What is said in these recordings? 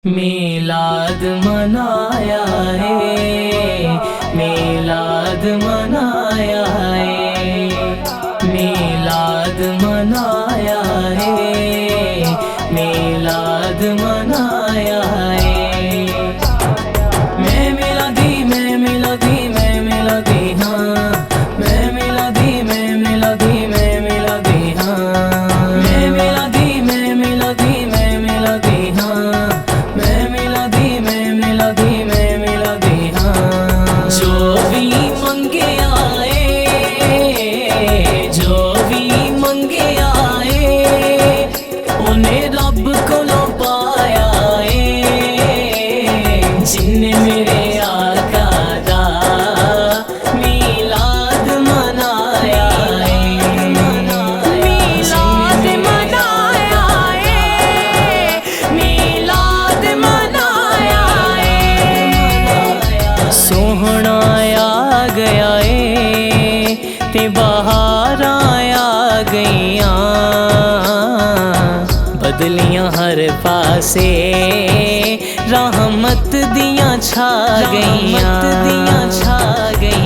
میلاد منایا ہے، میلاد منایا ہے، میلاد منایا ہے، میلاد منایا ہے۔ میں میلادی میں میلادی میں میلادی ہاں، میں میلادی میں میلادی میں میلادی ہاں، میں میلادی میں میلادی میں میلادی ہاں، میں میلادی میں میلادی میں میلادی ہاں۔ جو بھی منگے آئے، جو بھی منگے آئے، انہیں رب کو لو پایا ہے، جن نے میرے آقا دا میلاد منایا ہے، میلاد منایا ہے، میلاد منایا ہے۔ سوہنا آ گیا ہے تے بہاراں آ گئیاں، بدلیاں ہر پاسے رحمت دیاں چھا گئیاں،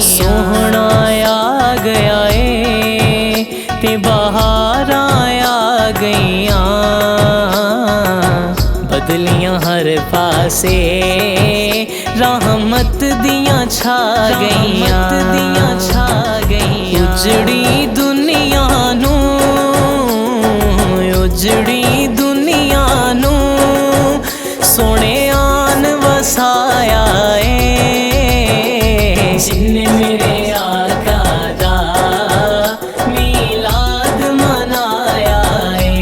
سوہنا آ گیا ہے تے بہاراں آ گئیاں، بدلیاں ہر پاسے رحمت دیاں چھا گئیاں، اجڑی دنیا نوں، اجڑی دنیا نوں سونے آن وسایا ہے، جن نے میرے آقا دا میلاد منایا ہے،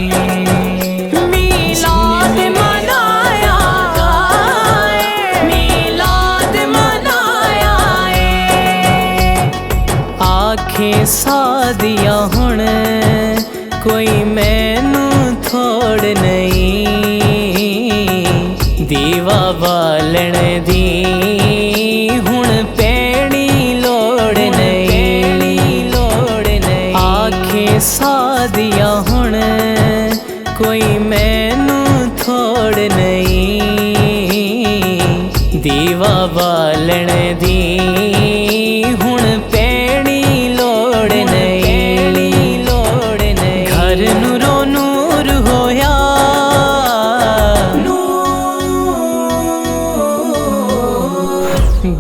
میلاد منایا ہے، میلاد منایا ہے۔ آکھے سادیا ہن کوئی مینوں تھوڑ نہیں، دیوا بالن دی ہن پیڑی لوڑ نہیں، آکھے سادیا ہن کوئی مینوں تھوڑ نہیں، دیوا بالن دی ہن پیڑی لوڑ نہیں، گھر نورو نور ہویا،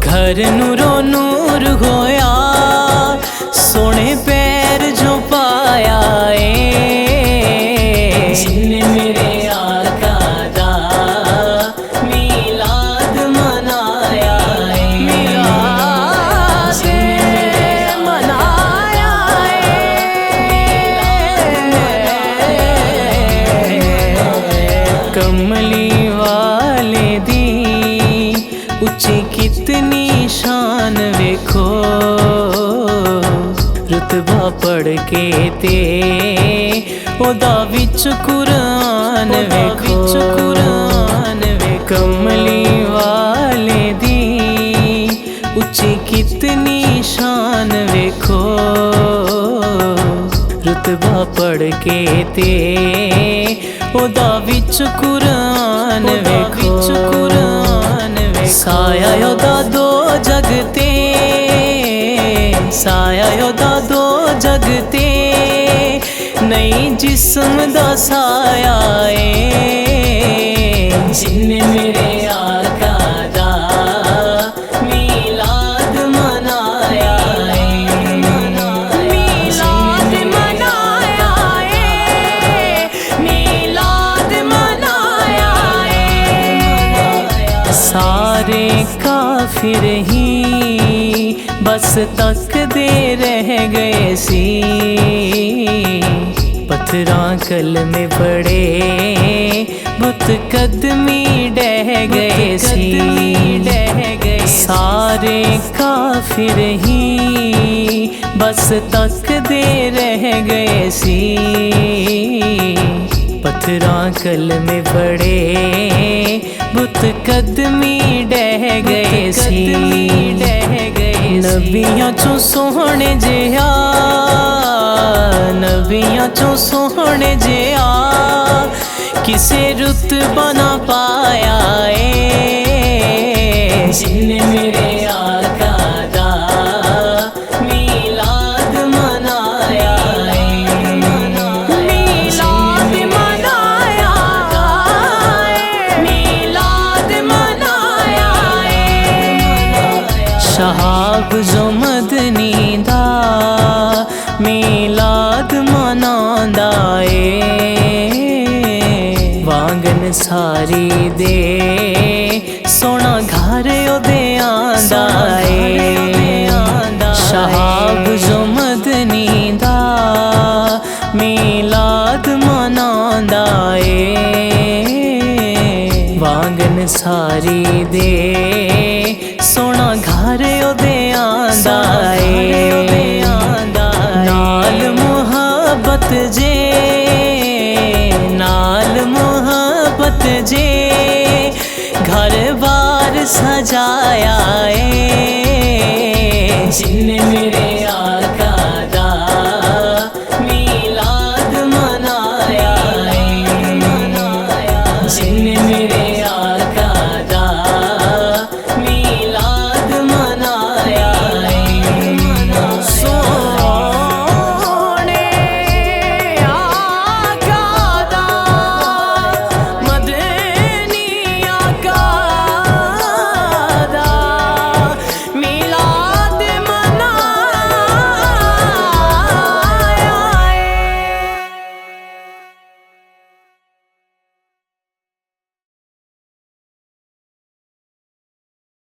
گھر نورو نور ہویا، سونے پیر جو پایا ہے، جن نے میرے آقا دا میلاد منایا ہے، میلاد منایا ہے۔ کملی والے دی اچھی کتنی شان ویکھو، رتبہ پڑھ کے تے اودا وچ قرآن ویکھو، کملی والے دی اچھی کتنی شان ویکھو، رتبہ پڑھ کے تے اودا وچ قرآن ویکھو، سایہ اودا دو جگ تے، سایہ اودا دو جگ تے، نہیں جسم دا سایہ ہے، جن نے میرے آقا دا میلاد منایا ہے، میلاد منایا ہے، میلاد منایا ہے۔ سارے کافر ہی بس تکدے رہ گئے سی، پتھراں کلمے پڑے بت قدمی ڈہ گئے سی، سارے کافر ہی بس تکدے رہ گئے سی، پتھراں کلمے پڑے بت قدمی ڈہ گئے سی، نبیاں چوں سوہنے جہا، نبیاں چوں سوہنے جہا، کسے رتبہ نہ پایا جن میرے آقا دا میلاد منایا ہے، میلاد منایا ہے، میلاد منایا ہے۔ شہاب جو مدنی دا میلاد مناندا اے، وانگن ساری دے سونا گھر او دے آندا اے، شہاب جو مدنی دا میلاد مناندا اے، وانگن ساری دے